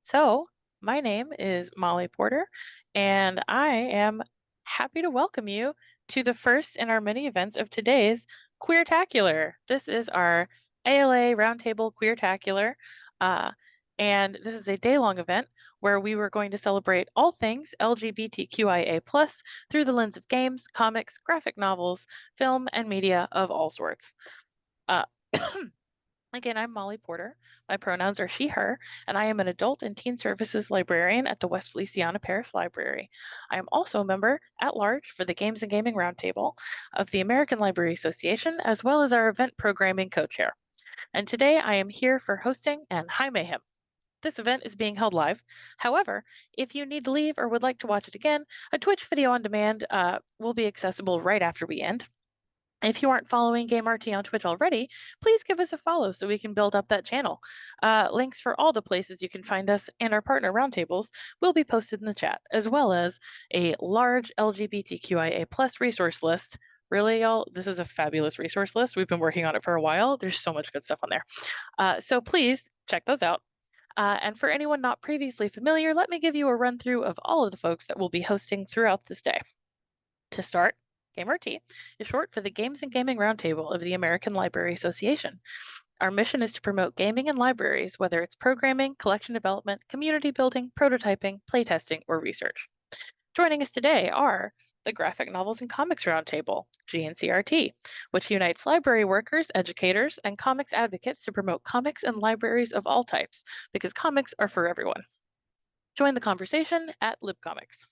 So, my name is Molly Porter, and I am happy to welcome you to the first in our mini events of today's Queertacular. This is our ALA Roundtable Queertacular, uh, and this is a day-long event where we were going to celebrate all things LGBTQIA+ through the lens of games, comics, graphic novels, film, and media of all sorts. Uh, Again, I'm Molly Porter. My pronouns are she, her, and I am an adult and teen services librarian at the West Feliciana Parish Library. I am also a member at large for the Games and Gaming Roundtable of the American Library Association, as well as our event programming co-chair. And today I am here for hosting and high mayhem. This event is being held live. However, if you need to leave or would like to watch it again, a Twitch video on demand will be accessible right after we end. If you aren't following GameRT on Twitch already, please give us a follow so we can build up that channel. Links for all the places you can find us and our partner roundtables will be posted in the chat, as well as a large LGBTQIA+ resource list. Really, y'all, this is a fabulous resource list. We've been working on it for a while. There's so much good stuff on there. So please check those out. And for anyone not previously familiar, let me give you a run through of all of the folks that will be hosting throughout this day. To start, GameRT is short for the Games and Gaming Roundtable of the American Library Association. Our mission is to promote gaming in libraries, whether it's programming, collection development, community building, prototyping, playtesting, or research. Joining us today are the Graphic Novels and Comics Roundtable, GNCRT, which unites library workers, educators, and comics advocates to promote comics in libraries of all types, because comics are for everyone. Join the conversation at LibComics.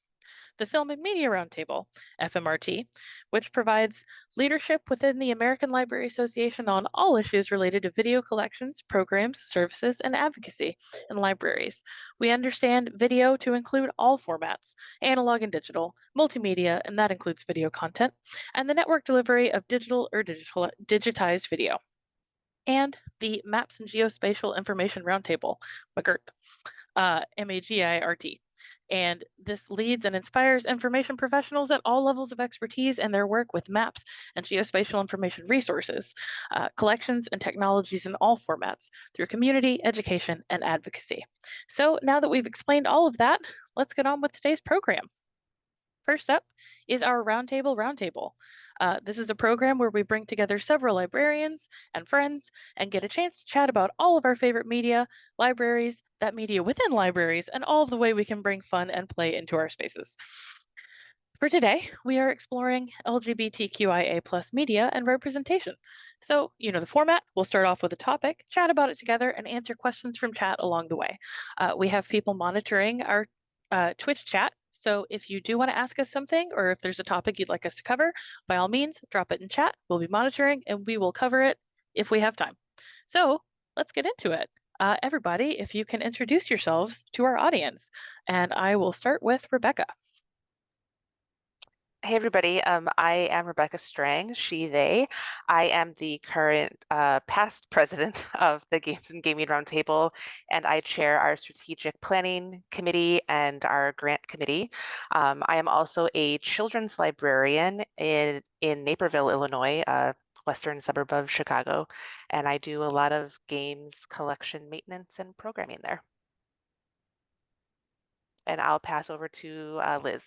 The Film and Media Roundtable, FMRT, which provides leadership within the American Library Association on all issues related to video collections, programs, services, and advocacy in libraries. We understand video to include all formats, analog and digital, multimedia, and that includes video content, and the network delivery of digital or digitized video. And the Maps and Geospatial Information Roundtable, MAGIRT, MAGIRT. And this leads and inspires information professionals at all levels of expertise in their work with maps and geospatial information resources, collections, and technologies in all formats through community, education, and advocacy. So now that we've explained all of that, let's get on with today's program. First up is our Roundtable. This is a program where we bring together several librarians and friends and get a chance to chat about all of our favorite media, libraries, that media within libraries, and all of the way we can bring fun and play into our spaces. For today, we are exploring LGBTQIA+ media and representation. So, you know the format. We'll start off with a topic, chat about it together, and answer questions from chat along the way. We have people monitoring our Twitch chat. So if you do want to ask us something, or if there's a topic you'd like us to cover, by all means, drop it in chat. We'll be monitoring and we will cover it if we have time. So let's get into it. Everybody, if you can introduce yourselves to our audience, and I will start with Rebecca. Hey everybody, I am Rebecca Strang, she, they. I am the current past president of the Games and Gaming Roundtable, and I chair our strategic planning committee and our grant committee. I am also a children's librarian in Naperville, Illinois, a western suburb of Chicago, and I do a lot of games collection maintenance and programming there. And I'll pass over to Liz.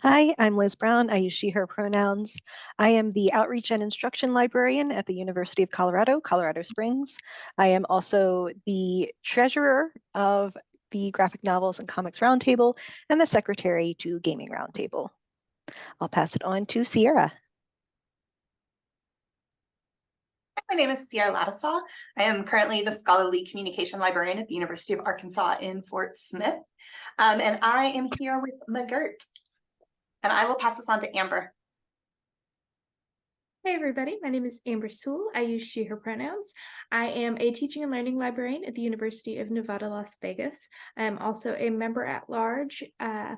Hi, I'm Liz Brown. I use she, her pronouns. I am the Outreach and Instruction Librarian at the University of Colorado, Colorado Springs. I am also the treasurer of the Graphic Novels and Comics Roundtable and the secretary to Gaming Roundtable. I'll pass it on to Sierra. My name is Sierra Ladisaw. I am currently the Scholarly Communication Librarian at the University of Arkansas in Fort Smith. And I am here with MAGIRT. And I will pass this on to Amber. Hey everybody, my name is Amber Sewell. I use she, her pronouns. I am a teaching and learning librarian at the University of Nevada, Las Vegas. I am also a member at large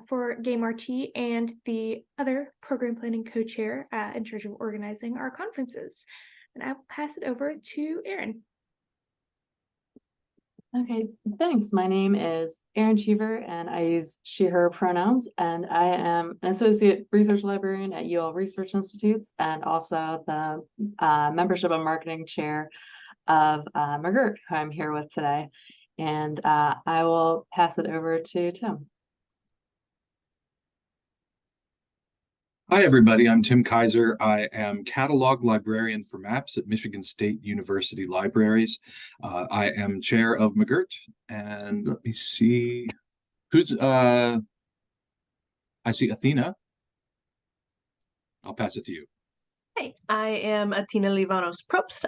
for GameRT and the other program planning co-chair in charge of organizing our conferences. And I will pass it over to Erin. Okay, thanks. My name is Erin Cheever, and I use she, her pronouns, and I am an associate research librarian at UL Research Institutes and also the membership and marketing chair of MAGIRT, who I'm here with today. and I will pass it over to Tim. Hi, everybody. I'm Tim Kaiser. I am Catalog Librarian for Maps at Michigan State University Libraries. I am chair of McGirt, and let me see who's, I see Athena. I'll pass it to you. Hi, I am Athena Livanos Probst.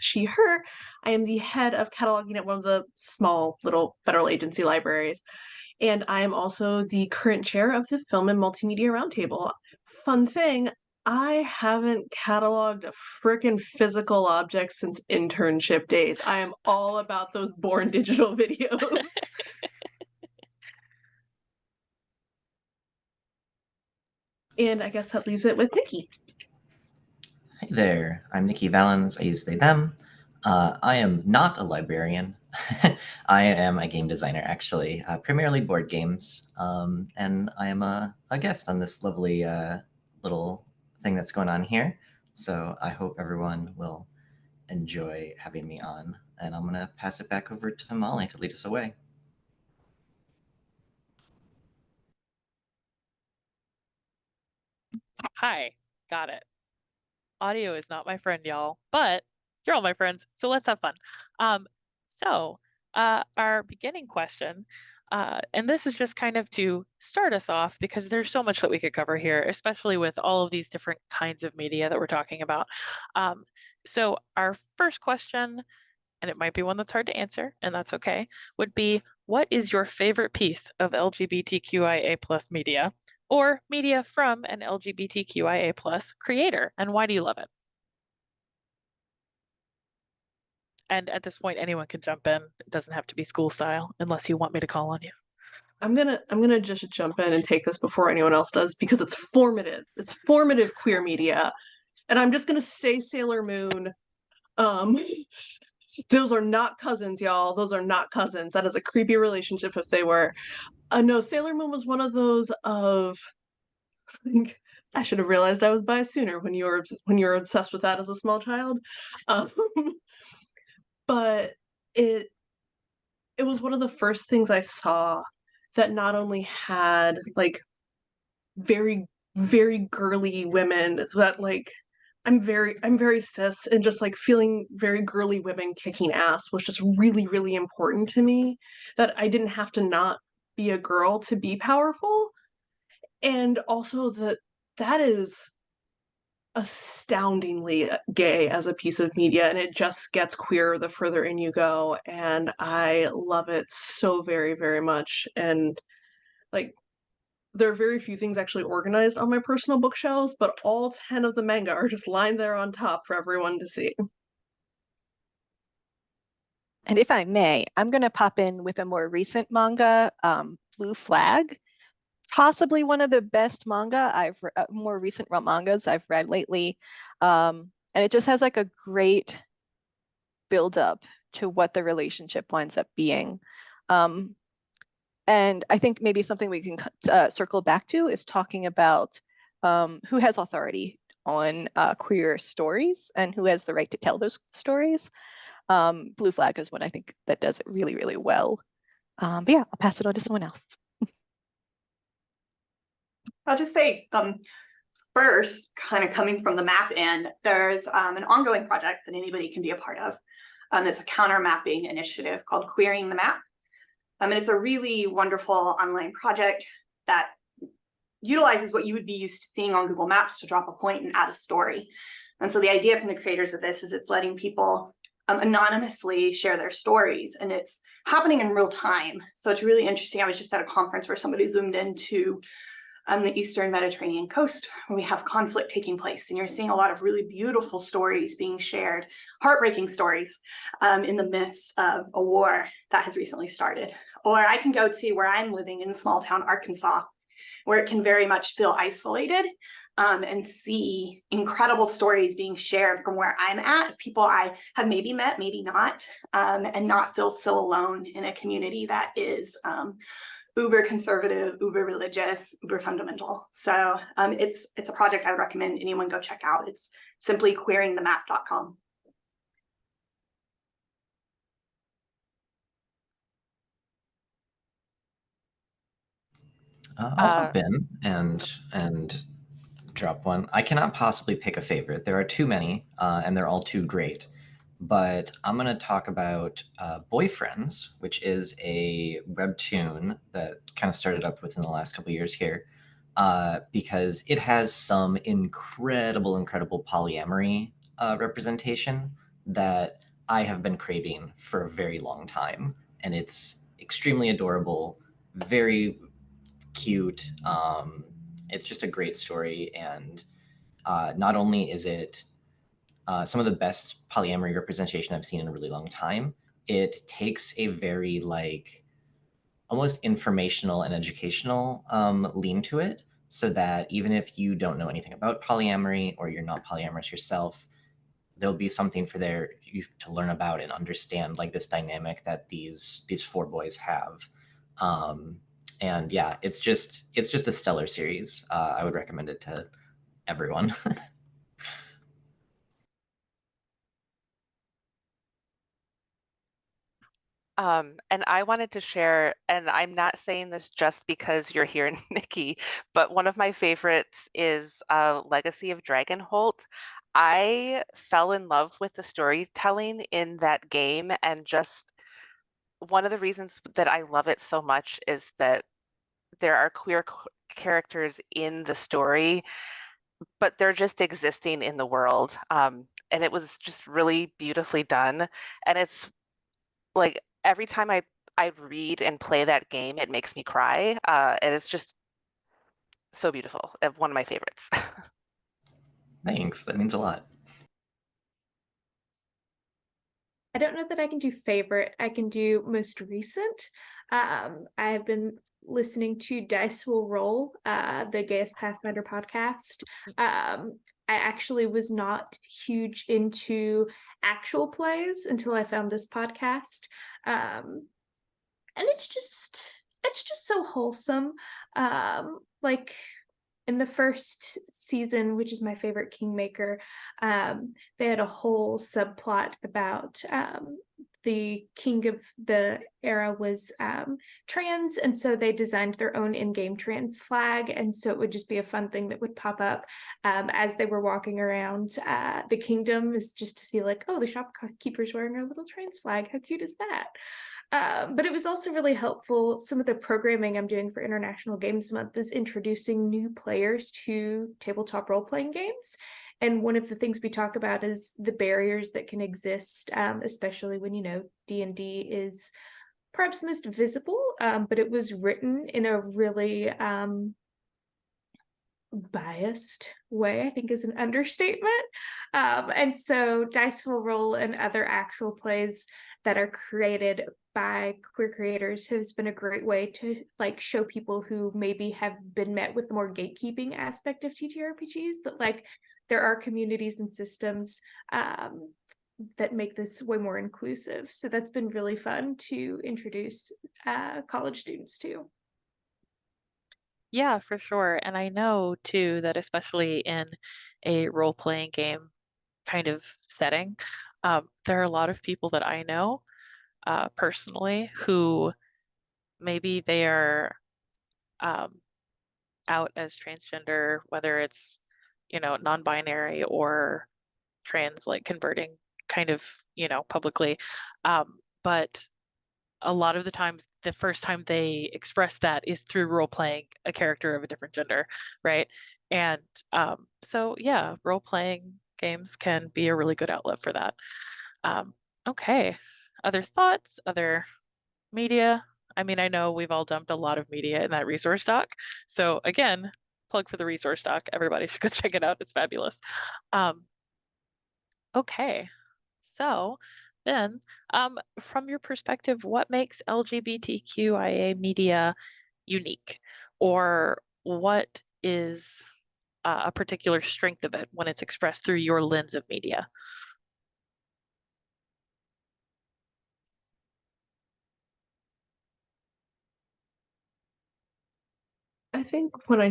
She, her. I am the head of cataloging at one of the small little federal agency libraries. And I am also the current chair of the Film and Multimedia Roundtable. Fun thing, I haven't cataloged a frickin' physical object since internship days. I am all about those born digital videos. And I guess that leaves it with Nikki. Hi there, I'm Nikki Valens. I use they, them. I am not a librarian. I am a game designer, actually, primarily board games. And I am a guest on this lovely little thing that's going on here. So I hope everyone will enjoy having me on. And I'm going to pass it back over to Molly to lead us away. Hi, got it. Audio is not my friend, y'all, but you're all my friends, so let's have fun. Our beginning question, and this is just kind of to start us off because there's so much that we could cover here, especially with all of these different kinds of media that we're talking about. So our first question, and it might be one that's hard to answer, and that's okay, would be, what is your favorite piece of LGBTQIA+ media? Or media from an LGBTQIA+ creator, and why do you love it? And at this point, anyone can jump in. It doesn't have to be school style, unless you want me to call on you. I'm gonna just jump in and take this before anyone else does because it's formative. It's formative queer media, and I'm just gonna say Sailor Moon. Those are not cousins, y'all. Those are not cousins. That is a creepy relationship if they were. No, Sailor Moon was one of those of. I should have realized I was bi sooner when you were obsessed with that as a small child. But it was one of the first things I saw that not only had like very, very girly women that like I'm very cis, and just like feeling very girly women kicking ass was just really, really important to me, that I didn't have to not be a girl to be powerful. And also that is astoundingly gay as a piece of media, and it just gets queerer the further in you go, and I love it so very, very much. And like, there are very few things actually organized on my personal bookshelves, but all 10 of the manga are just lined there on top for everyone to see. And if I may, I'm going to pop in with a more recent manga, Blue Flag. Possibly one of the best manga more recent mangas I've read lately. And it just has like a great build up to what the relationship winds up being. And I think maybe something we can circle back to is talking about who has authority on queer stories and who has the right to tell those stories. Blue Flag is one I think that does it really, really well. But yeah, I'll pass it on to someone else. I'll just say, first, kind of coming from the map end, there's an ongoing project that anybody can be a part of. It's a counter mapping initiative called Queering the Map. And it's a really wonderful online project that utilizes what you would be used to seeing on Google Maps to drop a point and add a story. And so the idea from the creators of this is it's letting people anonymously share their stories, and it's happening in real time. So it's really interesting. I was just at a conference where somebody zoomed into the Eastern Mediterranean coast, where we have conflict taking place, and you're seeing a lot of really beautiful stories being shared, heartbreaking stories in the midst of a war that has recently started. Or I can go to where I'm living in small town Arkansas, where it can very much feel isolated, and see incredible stories being shared from where I'm at, people I have maybe met, maybe not, and not feel so alone in a community that is uber conservative, uber religious, uber fundamental. So it's a project I would recommend anyone go check out. It's simply queeringthemap.com. I'll hop in and drop one. I cannot possibly pick a favorite. There are too many, and they're all too great. But I'm going to talk about Boyfriends, which is a webtoon that kind of started up within the last couple of years here, because it has some incredible polyamory representation that I have been craving for a very long time. And it's extremely adorable, very cute. It's just a great story. And not only is it some of the best polyamory representation I've seen in a really long time, it takes a very like almost informational and educational lean to it, so that even if you don't know anything about polyamory or you're not polyamorous yourself, there'll be something for you to learn about and understand, like this dynamic that these four boys have. And yeah, it's just a stellar series. I would recommend it to everyone. And I wanted to share, and I'm not saying this just because you're here, Nikki, but one of my favorites is Legacy of Dragonholt. I fell in love with the storytelling in that game, and just one of the reasons that I love it so much is that there are queer characters in the story, but they're just existing in the world. And it was just really beautifully done. And it's like every time I read and play that game, it makes me cry. And it's just so beautiful. One of my favorites. Thanks. That means a lot. I don't know that I can do favorite. I can do most recent. I have been listening to Dice Will Roll, the Gayest Pathfinder podcast. I actually was not huge into actual plays until I found this podcast. And it's just so wholesome. Like in the first season, which is my favorite Kingmaker, they had a whole subplot about the king of the era was trans, and so they designed their own in-game trans flag, and so it would just be a fun thing that would pop up as they were walking around the kingdom, is just to see like, oh, the shopkeeper's wearing a little trans flag, how cute is that? But it was also really helpful. Some of the programming I'm doing for International Games Month is introducing new players to tabletop role-playing games. And one of the things we talk about is the barriers that can exist, especially when, D&D is perhaps the most visible, but it was written in a really biased way, I think is an understatement. And so Dice Will Roll and other actual plays that are created by queer creators has been a great way to like show people who maybe have been met with the more gatekeeping aspect of TTRPGs that like there are communities and systems that make this way more inclusive. So that's been really fun to introduce college students to. Yeah, for sure. And I know too that especially in a role-playing game kind of setting, there are a lot of people that I know personally who maybe they are out as transgender, whether it's, non-binary or trans, like converting kind of, publicly. But a lot of the times, the first time they express that is through role playing a character of a different gender, right? And so, yeah, role playing games can be a really good outlet for that. Okay, other thoughts, other media? I mean, I know we've all dumped a lot of media in that resource doc. So again, plug for the resource doc. Everybody should go check it out. It's fabulous. Okay, so then from your perspective, what makes LGBTQIA media unique? Or what is a particular strength of it when it's expressed through your lens of media? I think when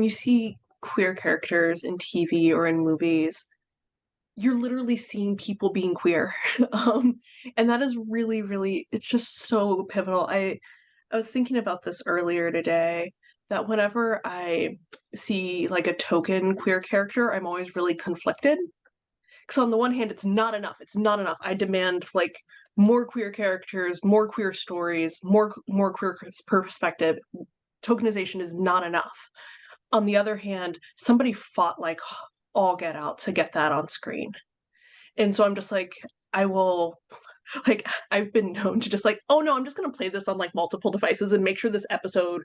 you see queer characters in TV or in movies, you're literally seeing people being queer. And that is really, really, it's just so pivotal. I was thinking about this earlier today, that whenever I see like a token queer character, I'm always really conflicted. Because on the one hand, it's not enough. It's not enough. I demand like more queer characters, more queer stories, more queer perspective. Tokenization is not enough. On the other hand, somebody fought like all get out to get that on screen. And so I'm just like, I will, like, I've been known to just like, oh no, I'm just gonna play this on like multiple devices and make sure this episode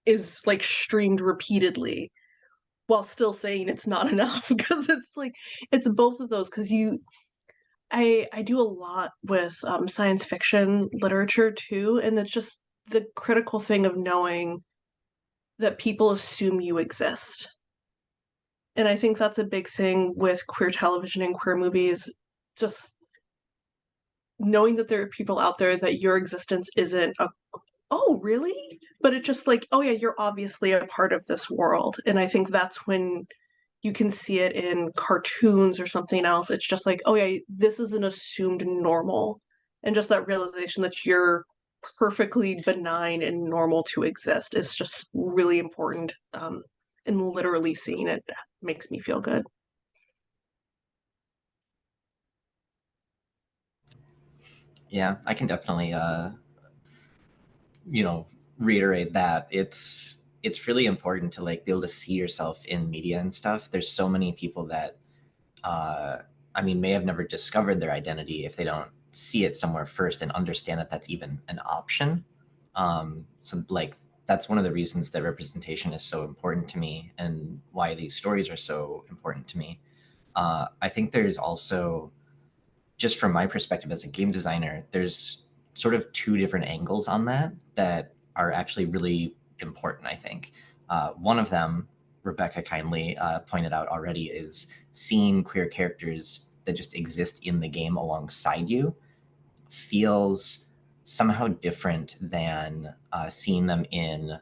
is like streamed repeatedly while still saying it's not enough. Because it's like, it's both of those. Because I do a lot with science fiction literature too, and it's just the critical thing of knowing that people assume you exist. And I think that's a big thing with queer television and queer movies, just knowing that there are people out there that your existence isn't a, oh, really? But it's just like, oh yeah, you're obviously a part of this world. And I think that's when you can see it in cartoons or something else. It's just like, oh yeah, this is an assumed normal. And just that realization that you're perfectly benign and normal to exist is just really important. And literally seeing it makes me feel good. Yeah, I can definitely reiterate that it's really important to like be able to see yourself in media and stuff. There's so many people that may have never discovered their identity if they don't see it somewhere first and understand that that's even an option. So like that's one of the reasons that representation is so important to me and why these stories are so important to me. I think there's also, just from my perspective as a game designer, there's sort of two different angles on that are actually really important, I think. One of them, Rebecca kindly pointed out already, is seeing queer characters that just exist in the game alongside you feels somehow different than seeing them in,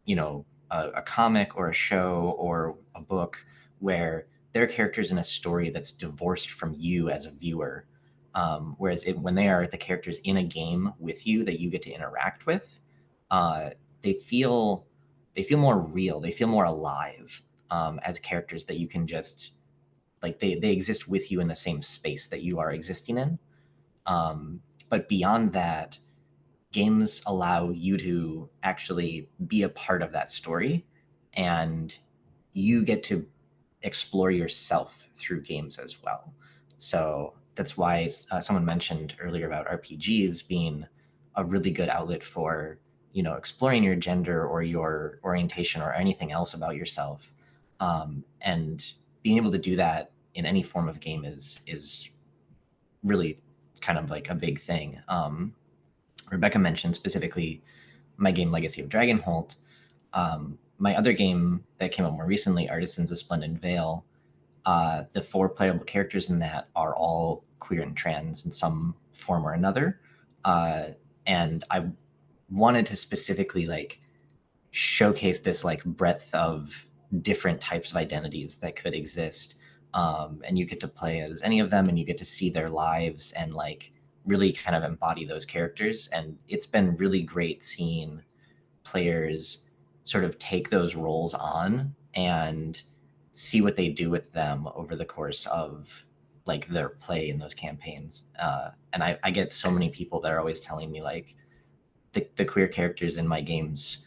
a comic or a show or a book where they're characters in a story that's divorced from you as a viewer. Whereas when they are the characters in a game with you that you get to interact with, uh, they feel more real. They feel more alive as characters that you can just like. They exist with you in the same space that you are existing in. But beyond that, games allow you to actually be a part of that story, and you get to explore yourself through games as well. So that's why someone mentioned earlier about RPGs being a really good outlet for exploring your gender or your orientation or anything else about yourself, and being able to do that in any form of game is really kind of like a big thing. Rebecca mentioned specifically my game Legacy of Dragonholt. My other game that came out more recently, Artisans of Splendid Vale, the 4 playable characters in that are all queer and trans in some form or another. And I wanted to specifically like showcase this like breadth of different types of identities that could exist. And you get to play as any of them, and you get to see their lives and like really kind of embody those characters. And it's been really great seeing players sort of take those roles on and see what they do with them over the course of like their play in those campaigns. And I get so many people that are always telling me like the queer characters in my games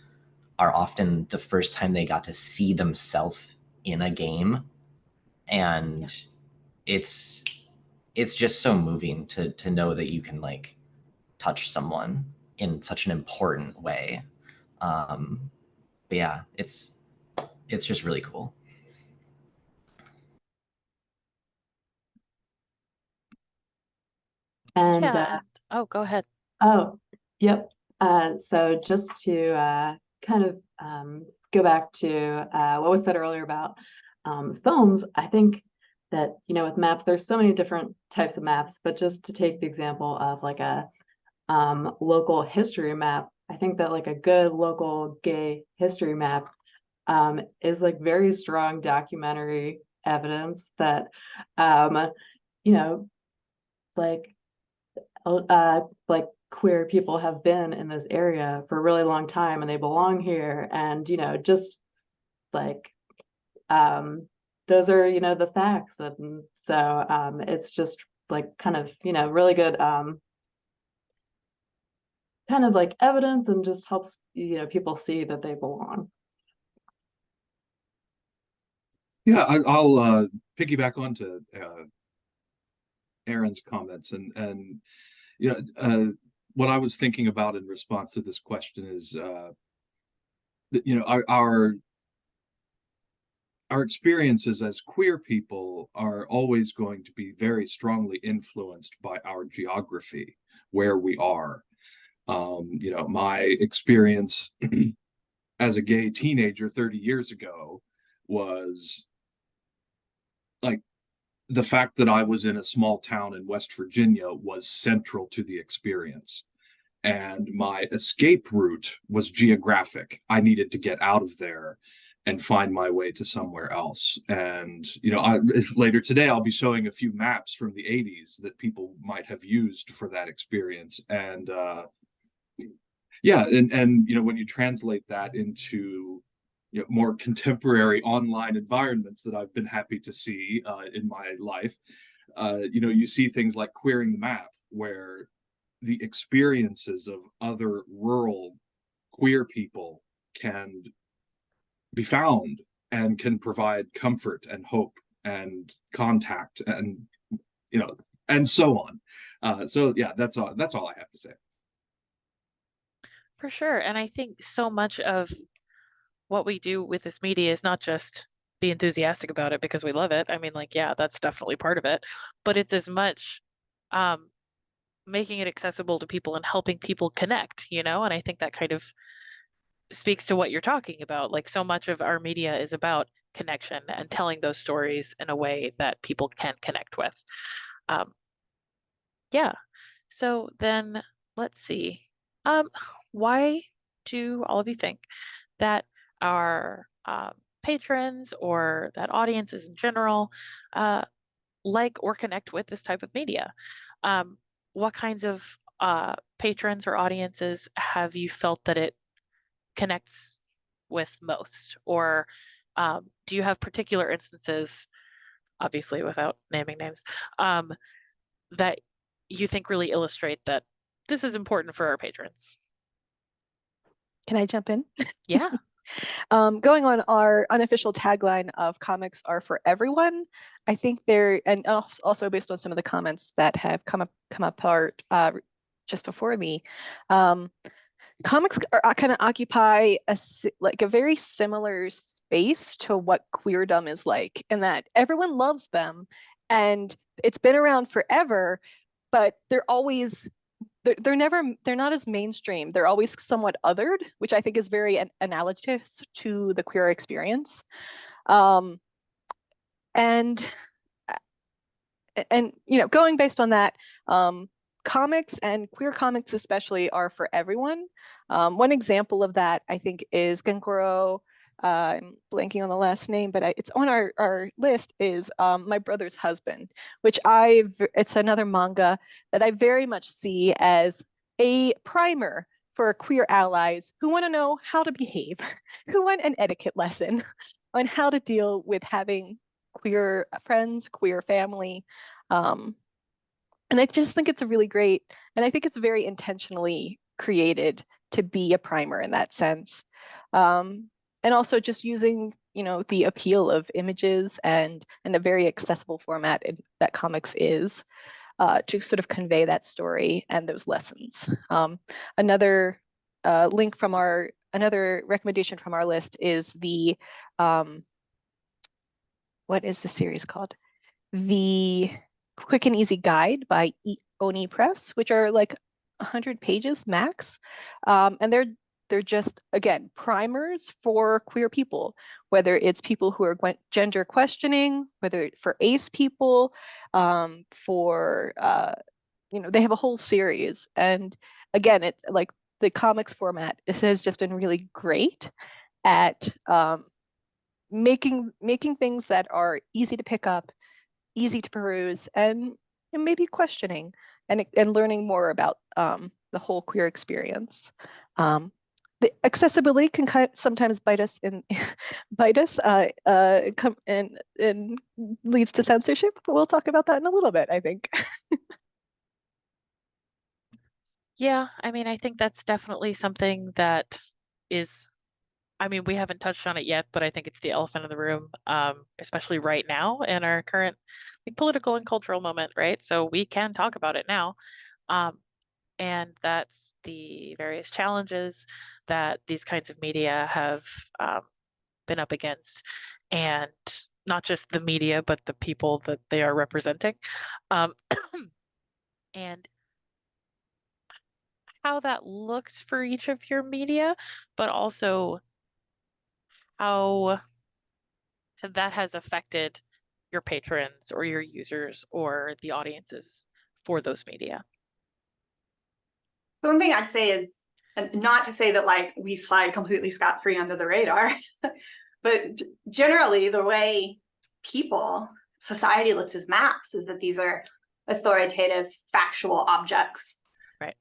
are often the first time they got to see themselves in a game. And it's just so moving to know that you can like touch someone in such an important way. But yeah, it's just really cool. And Yeah. Oh, go ahead. oh, yep. So just to kind of go back to what was said earlier about films, I think that, with maps, there's so many different types of maps, but just to take the example of like a local history map, I think that like a good local gay history map is like very strong documentary evidence that, like like queer people have been in this area for a really long time and they belong here, and just like those are the facts. And so it's just like kind of really good kind of like evidence, and just helps people see that they belong. Yeah, I'll piggyback onto Aaron's comments, and what I was thinking about in response to this question is our experiences as queer people are always going to be very strongly influenced by our geography, where we are. My experience as a gay teenager 30 years ago was like the fact that I was in a small town in West Virginia was central to the experience. And my escape route was geographic. I needed to get out of there and find my way to somewhere else. And later today I'll be showing a few maps from the 80s that people might have used for that experience. And when you translate that into more contemporary online environments that I've been happy to see in my life, you see things like Queering the Map, where the experiences of other rural queer people can be found and can provide comfort and hope and contact and and so on. So yeah, that's all I have to say. For sure. And I think so much of what we do with this media is not just be enthusiastic about it because we love it. I mean, like, yeah, that's definitely part of it, but it's as much making it accessible to people and helping people connect, and I think that kind of speaks to what you're talking about. Like, so much of our media is about connection and telling those stories in a way that people can connect with. Yeah. So then let's see. Why do all of you think that our patrons or that audiences in general like or connect with this type of media? What kinds of patrons or audiences have you felt that it connects with most? Or do you have particular instances, obviously without naming names, that you think really illustrate that this is important for our patrons? Can I jump in? Yeah. Going on our unofficial tagline of comics are for everyone, I think and also based on some of the comments that have come apart just before me, comics kind of occupy a very similar space to what queerdom is like, in that everyone loves them and it's been around forever, but they're not as mainstream. They're always somewhat othered, which I think is very analogous to the queer experience. And going based on that, comics and queer comics especially are for everyone. One example of that, I think, is Genkoro. I'm blanking on the last name, but it's on our list, is My Brother's Husband, which it's another manga that I very much see as a primer for queer allies who want to know how to behave, who want an etiquette lesson on how to deal with having queer friends, queer family. And I just think it's a really great, and I think it's very intentionally created to be a primer in that sense. And also just using, the appeal of images and a very accessible format that comics is to sort of convey that story and those lessons. Another another recommendation from our list is the, what is the series called? The Quick and Easy Guide by Oni Press, which are like 100 pages max. And they're just, again, primers for queer people, whether it's people who are gender questioning, whether for ace people, they have a whole series. And again, it like the comics format, it has just been really great at making things that are easy to pick up, easy to peruse, and maybe questioning. and learning more about the whole queer experience. The accessibility can sometimes bite us in bite us come and leads to censorship, but we'll talk about that in a little bit, I think. Yeah, I mean, I think that's definitely something that is, I mean, we haven't touched on it yet, but I think it's the elephant in the room, especially right now in our current like, political and cultural moment, right? So we can talk about it now. Um, and that's the various challenges that these kinds of media have been up against. And not just the media, but the people that they are representing. Um, and how that looks for each of your media, but also how that has affected your patrons or your users or the audiences for those media. So one thing I'd say is, and not to say that like we slide completely scot-free under the radar, but generally the way society looks at maps is that these are authoritative, factual objects. Right.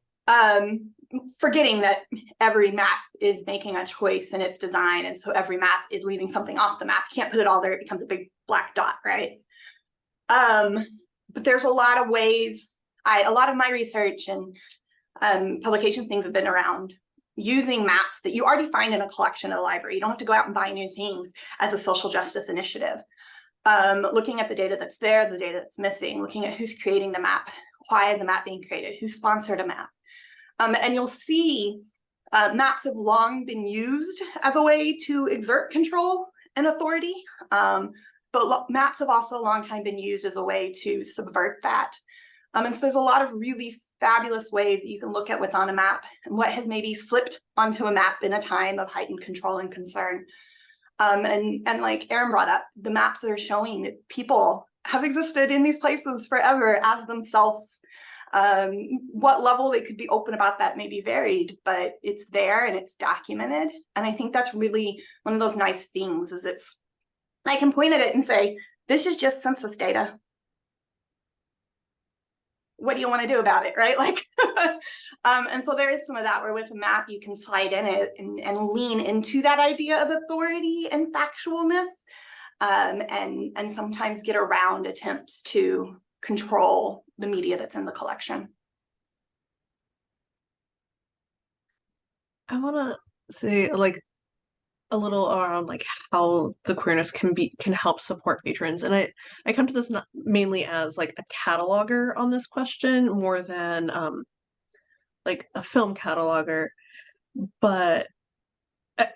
Forgetting that every map is making a choice in its design, and so every map is leaving something off the map. You can't put it all there, it becomes a big black dot, right? But there's a lot of ways, a lot of my research and publication things have been around using maps that you already find in a collection at a library. You don't have to go out and buy new things as a social justice initiative. Looking at the data that's there, the data that's missing, looking at who's creating the map, why is a map being created, who sponsored a map. And you'll see maps have long been used as a way to exert control and authority, but maps have also a long time been used as a way to subvert that. And so there's a lot of really fabulous ways that you can look at what's on a map and what has maybe slipped onto a map in a time of heightened control and concern. And like Erin brought up, the maps that are showing that people have existed in these places forever as themselves. What level they could be open about that may be varied, but it's there and it's documented. And I think that's really one of those nice things is I can point at it and say, this is just census data. What do you want to do about it, right? Like, and so there is some of that where with a map you can slide in it and lean into that idea of authority and factualness, and sometimes get around attempts to control the media that's in the collection. I want to say like a little around like how the queerness can help support patrons, and I come to this not mainly as like a cataloger on this question more than like a film cataloger, but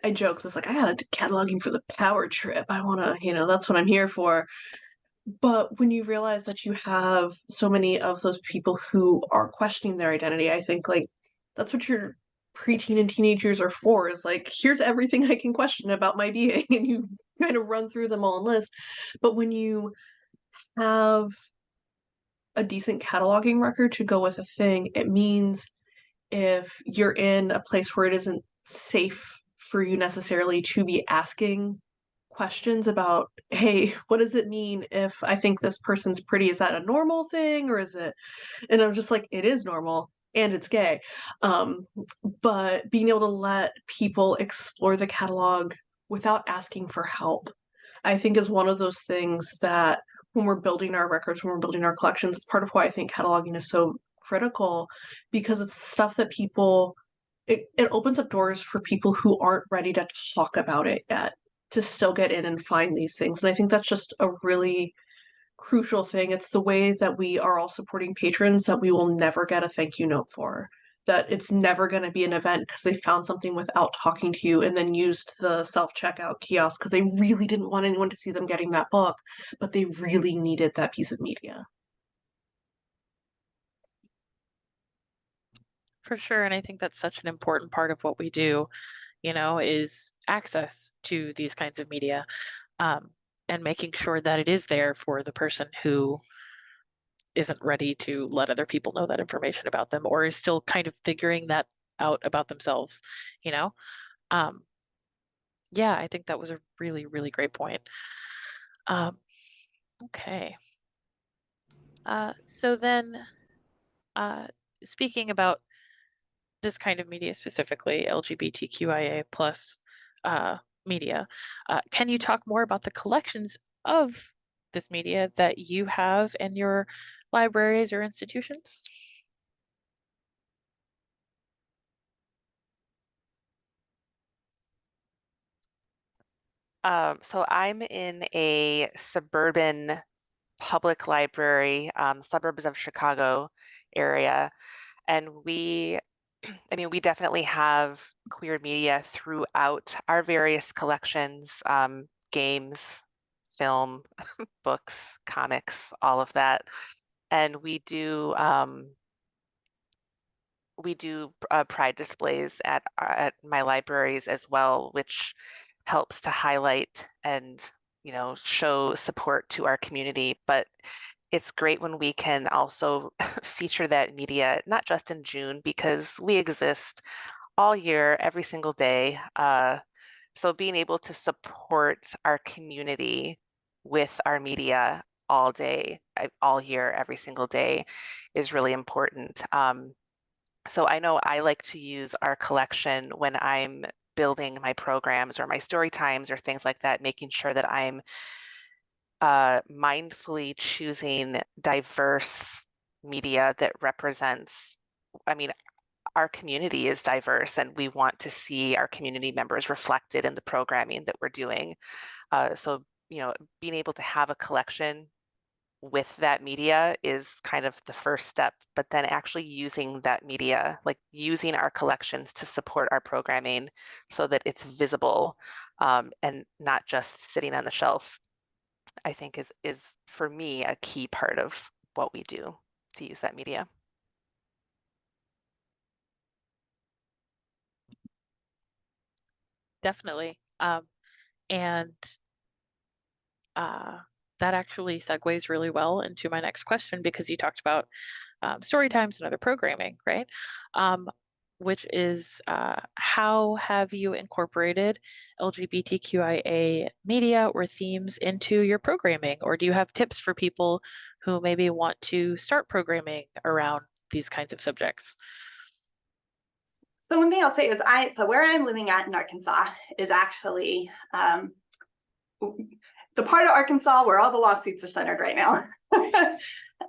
I joke this like I got into cataloging for the power trip. I want to, that's what I'm here for. But when you realize that you have so many of those people who are questioning their identity, I think like that's what your preteen and teenagers are for, is like, here's everything I can question about my being, and you kind of run through them all in list. But when you have a decent cataloging record to go with a thing, it means if you're in a place where it isn't safe for you necessarily to be asking questions about, hey, what does it mean if I think this person's pretty? Is that a normal thing or is it? And I'm just like, it is normal and it's gay. But being able to let people explore the catalog without asking for help, I think is one of those things that when we're building our records, when we're building our collections, it's part of why I think cataloging is so critical, because it's stuff that it opens up doors for people who aren't ready to talk about it yet to still get in and find these things. And I think that's just a really crucial thing. It's the way that we are all supporting patrons that we will never get a thank you note for. That it's never going to be an event because they found something without talking to you and then used the self-checkout kiosk because they really didn't want anyone to see them getting that book, but they really needed that piece of media. For sure. And I think that's such an important part of what we do, is access to these kinds of media, and making sure that it is there for the person who isn't ready to let other people know that information about them or is still kind of figuring that out about themselves, you know? Yeah, I think that was a really, really great point. Okay. So then speaking about this kind of media, specifically LGBTQIA plus media, can you talk more about the collections of this media that you have in your libraries or institutions? So I'm in a suburban public library, suburbs of Chicago area, and we definitely have queer media throughout our various collections, games, film, books, comics, all of that. And we do pride displays at my libraries as well, which helps to highlight and show support to our community. But it's great when we can also feature that media, not just in June, because we exist all year, every single day. So being able to support our community with our media all day, all year, every single day is really important. So I know I like to use our collection when I'm building my programs or my story times or things like that, making sure that I'm mindfully choosing diverse media that represents, our community is diverse and we want to see our community members reflected in the programming that we're doing. So, being able to have a collection with that media is kind of the first step, but then actually using that media, like using our collections to support our programming so that it's visible and not just sitting on the shelf, I think is for me a key part of what we do to use that media. Definitely. And that actually segues really well into my next question, because you talked about story times and other programming, right? Which is how have you incorporated LGBTQIA media or themes into your programming? Or do you have tips for people who maybe want to start programming around these kinds of subjects? So one thing I'll say is so where I'm living at in Arkansas is actually the part of Arkansas where all the lawsuits are centered right now.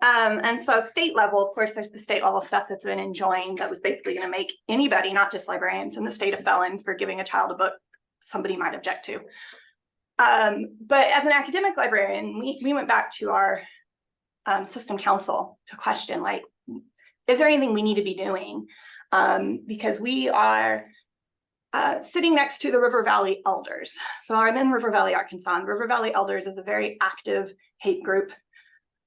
And so state level, of course, there's the state level stuff that's been enjoined that was basically going to make anybody, not just librarians, in the state a felon for giving a child a book somebody might object to. But as an academic librarian, we went back to our system council to question, like, is there anything we need to be doing? Because we are sitting next to the River Valley Elders. So I'm in River Valley, Arkansas. And River Valley Elders is a very active hate group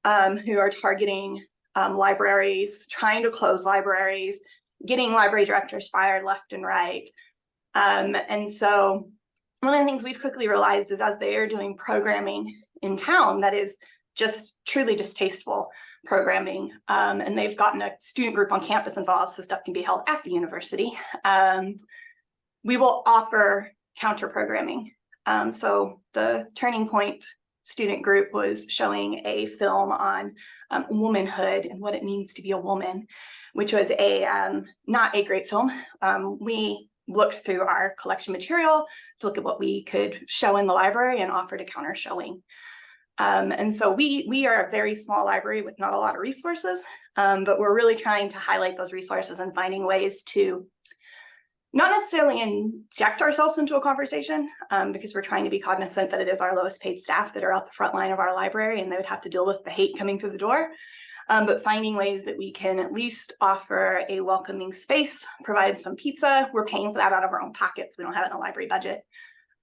who are targeting libraries, trying to close libraries, getting library directors fired left and right. And so one of the things we've quickly realized is as they are doing programming in town that is just truly distasteful programming, and they've gotten a student group on campus involved so stuff can be held at the university, we will offer counter programming. So the Turning Point student group was showing a film on womanhood and what it means to be a woman, which was not a great film. We looked through our collection material to look at what we could show in the library and offered a counter showing. And so we are a very small library with not a lot of resources, but we're really trying to highlight those resources and finding ways to not necessarily inject ourselves into a conversation, because we're trying to be cognizant that it is our lowest paid staff that are at the front line of our library and they would have to deal with the hate coming through the door. But finding ways that we can at least offer a welcoming space, provide some pizza. We're paying for that out of our own pockets. We don't have it in a library budget.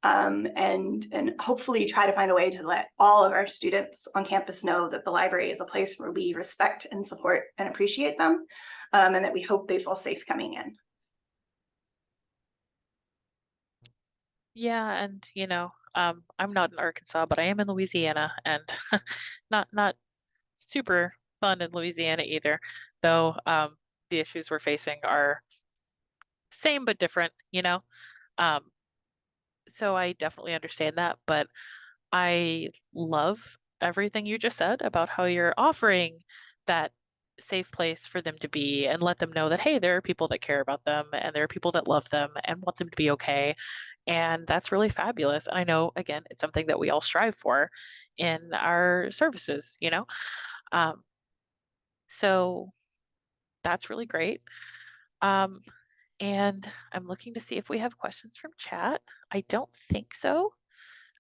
And hopefully try to find a way to let all of our students on campus know that the library is a place where we respect and support and appreciate them, and that we hope they feel safe coming in. Yeah, and I'm not in Arkansas, but I am in Louisiana, and not super fun in Louisiana either, though the issues we're facing are same but different, so I definitely understand that, but I love everything you just said about how you're offering that safe place for them to be and let them know that, hey, there are people that care about them and there are people that love them and want them to be okay. And that's really fabulous. And I know, again, it's something that we all strive for in our services, you know? So that's really great. Um, and I'm looking to see if we have questions from chat. I don't think so.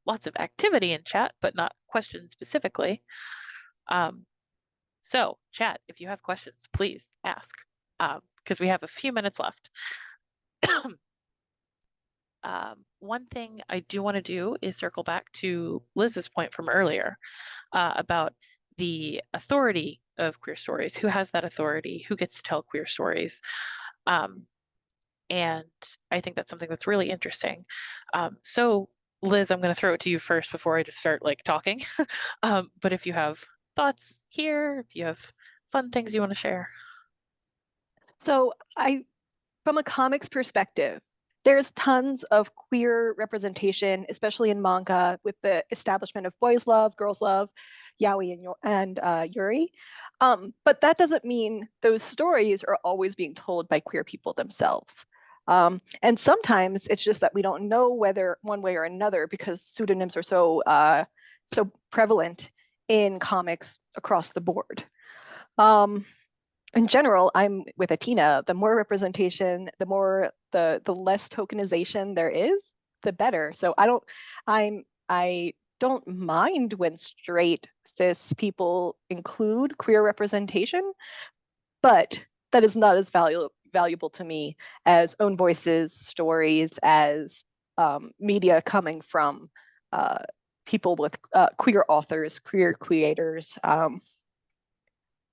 Lots of activity in chat, but not questions specifically. So chat, if you have questions, please ask, because we have a few minutes left. One thing I do want to do is circle back to Liz's point from earlier about the authority of queer stories. Who has that authority? Who gets to tell queer stories? And I think that's something that's really interesting. So Liz, I'm going to throw it to you first before I just start like talking. But if you have thoughts here, if you have fun things you want to share. So from a comics perspective, there's tons of queer representation, especially in manga, with the establishment of boys love, girls love, yaoi and yuri. But that doesn't mean those stories are always being told by queer people themselves. And sometimes it's just that we don't know whether one way or another because pseudonyms are so prevalent in comics across the board. In general, I'm with Atina. The more representation, the less tokenization there is, the better. So I don't mind when straight cis people include queer representation, but that is not as valuable to me as own voices, stories, as media coming from people with queer authors, queer creators.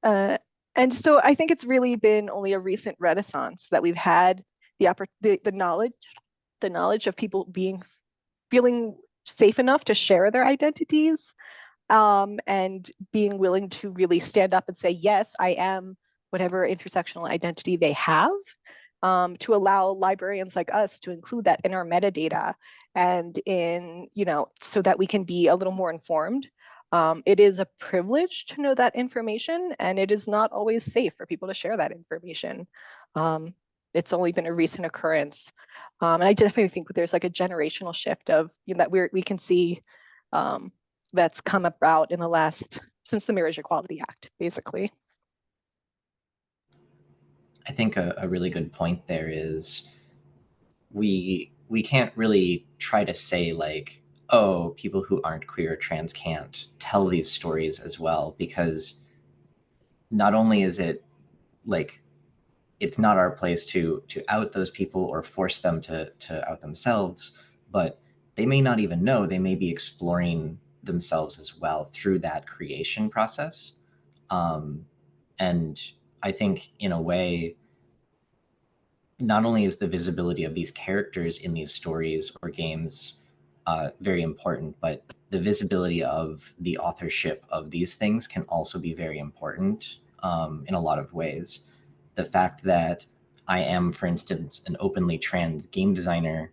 Uh, and so I think it's really been only a recent renaissance that we've had the knowledge of people feeling safe enough to share their identities, and being willing to really stand up and say, yes, I am whatever intersectional identity they have, to allow librarians like us to include that in our metadata and so that we can be a little more informed. It is a privilege to know that information, and it is not always safe for people to share that information. It's only been a recent occurrence. And I definitely think there's like a generational shift of that we can see, that's come about since the Marriage Equality Act, basically. I think a really good point there is we can't really try to say like, oh, people who aren't queer or trans can't tell these stories as well, because not only is it like it's not our place to out those people or force them to out themselves, but they may not even know. They may be exploring themselves as well through that creation process. And I think in a way, not only is the visibility of these characters in these stories or games very important, but the visibility of the authorship of these things can also be very important in a lot of ways. The fact that I am, for instance, an openly trans game designer,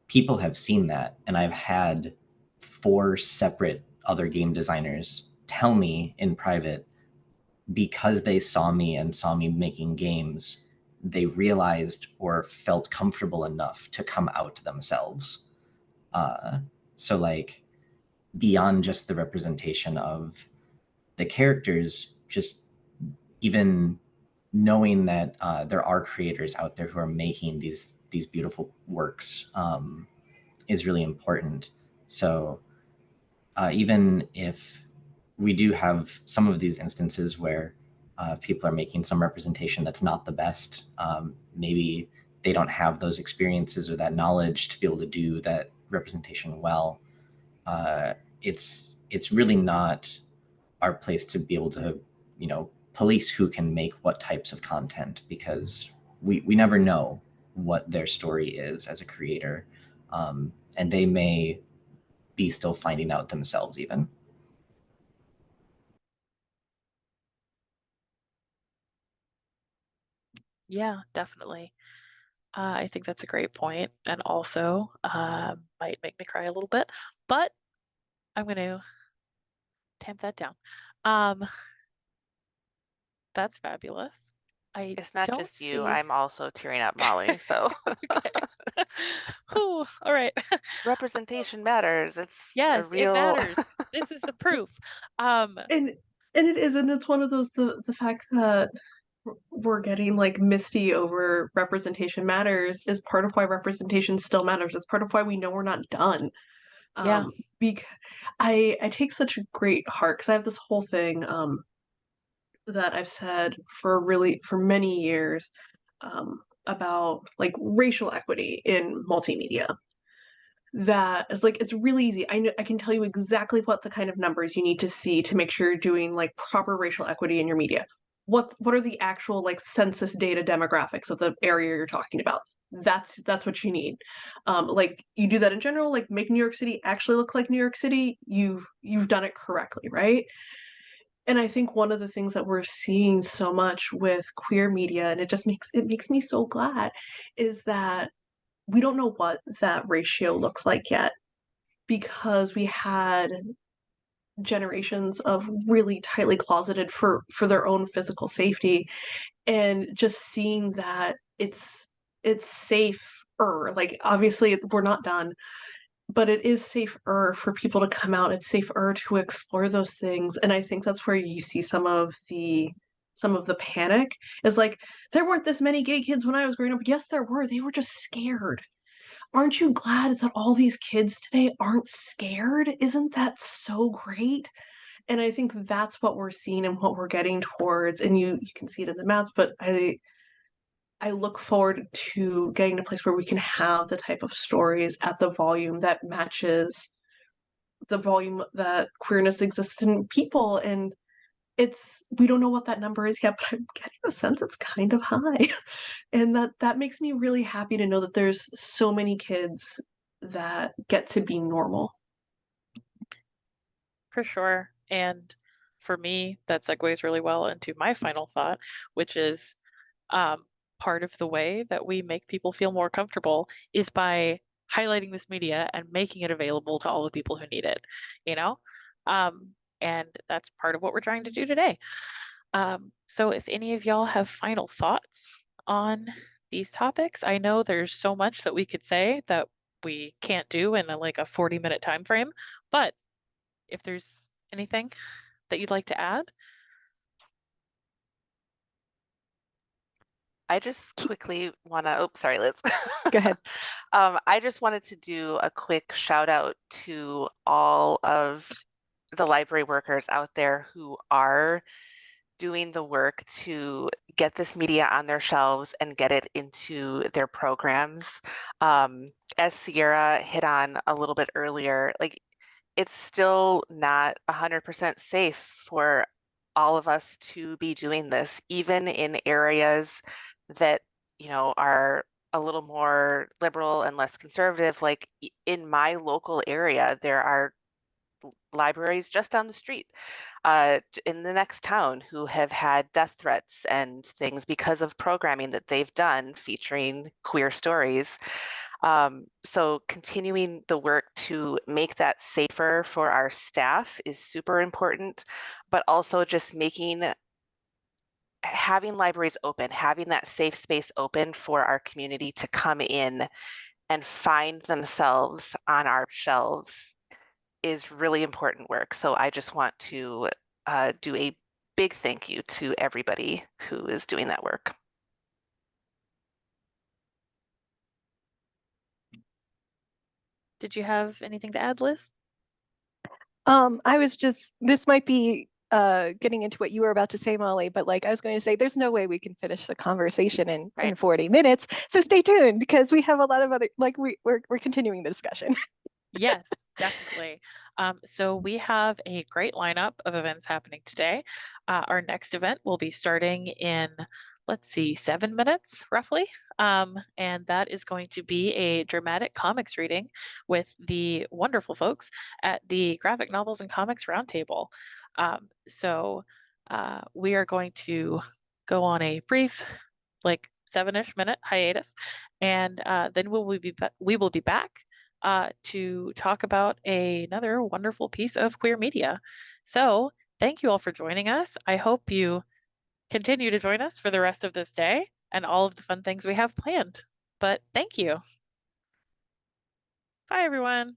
people have seen that, and I've had 4 separate other game designers tell me in private, because they saw me and saw me making games, they realized or felt comfortable enough to come out themselves. So like beyond just the representation of the characters, just even knowing that there are creators out there who are making these beautiful works is really important. So even if we do have some of these instances where people are making some representation that's not the best, maybe they don't have those experiences or that knowledge to be able to do that representation well. It's really not our place to be able to, police who can make what types of content, because we never know what their story is as a creator, and they may be still finding out themselves even. Yeah, definitely. I think that's a great point, and also might make me cry a little bit, but I'm going to tamp that down. That's fabulous. I It's not don't just you. see. I'm also tearing up, Molly. So Okay. Whew, all right. representation matters. It's a Yes, it real. matters. This is the proof. Um, And it is, and it's one of those, the fact that we're getting like misty over representation matters is part of why representation still matters. It's part of why we know we're not done. yeah, Because I take such great heart because I have this whole thing that I've said for many years about like racial equity in multimedia. That is like it's really easy. I know I can tell you exactly what the kind of numbers you need to see to make sure you're doing like proper racial equity in your media. What are the actual like census data demographics of the area you're talking about? That's what you need. Like you do that in general, like make New York City actually look like New York City. You've done it correctly, right? And I think one of the things that we're seeing so much with queer media, and it makes me so glad, is that we don't know what that ratio looks like yet because we had generations of really tightly closeted for their own physical safety, and just seeing that it's safer. Like obviously we're not done, but it is safer for people to come out. It's safer to explore those things. And I think that's where you see some of the panic is like, there weren't this many gay kids when I was growing up. Yes, there were. They were just scared. Aren't you glad that all these kids today aren't scared? Isn't that so great? And I think that's what we're seeing and what we're getting towards. And you can see it in the maps, but I look forward to getting to a place where we can have the type of stories at the volume that matches the volume that queerness exists in people. And we don't know what that number is yet, but I'm getting the sense it's kind of high. And that makes me really happy to know that there's so many kids that get to be normal. for sure. And for me, that segues really well into my final thought, which is um, part of the way that we make people feel more comfortable is by highlighting this media and making it available to all the people who need it, you know? Um, and that's part of what we're trying to do today. So if any of y'all have final thoughts on these topics, I know there's so much that we could say that we can't do in like a 40-minute time frame, but if there's anything that you'd like to add. I just quickly want to, oh, sorry, Liz. Go ahead. I just wanted to do a quick shout out to all of the library workers out there who are doing the work to get this media on their shelves and get it into their programs. As Sierra hit on a little bit earlier, like it's still not 100% safe for all of us to be doing this, even in areas that, are a little more liberal and less conservative. Like in my local area, there are libraries just down the street in the next town who have had death threats and things because of programming that they've done featuring queer stories. So continuing the work to make that safer for our staff is super important, but also just having libraries open, having that safe space open for our community to come in and find themselves on our shelves is really important work. So I just want to do a big thank you to everybody who is doing that work. Did you have anything to add, Liz? This might be getting into what you were about to say, Molly, but like I was going to say, there's no way we can finish the conversation in Right. 40 minutes. So stay tuned because we have a lot of other, like we're continuing the discussion. Yes, definitely. So we have a great lineup of events happening today. Our next event will be starting in, let's see, 7 minutes roughly. And that is going to be a dramatic comics reading with the wonderful folks at the Graphic Novels and Comics Round Table. So we are going to go on a brief, like 7-ish minute hiatus, and then we will be back to talk about another wonderful piece of queer media. So thank you all for joining us. I hope you continue to join us for the rest of this day and all of the fun things we have planned. But thank you. Bye, everyone.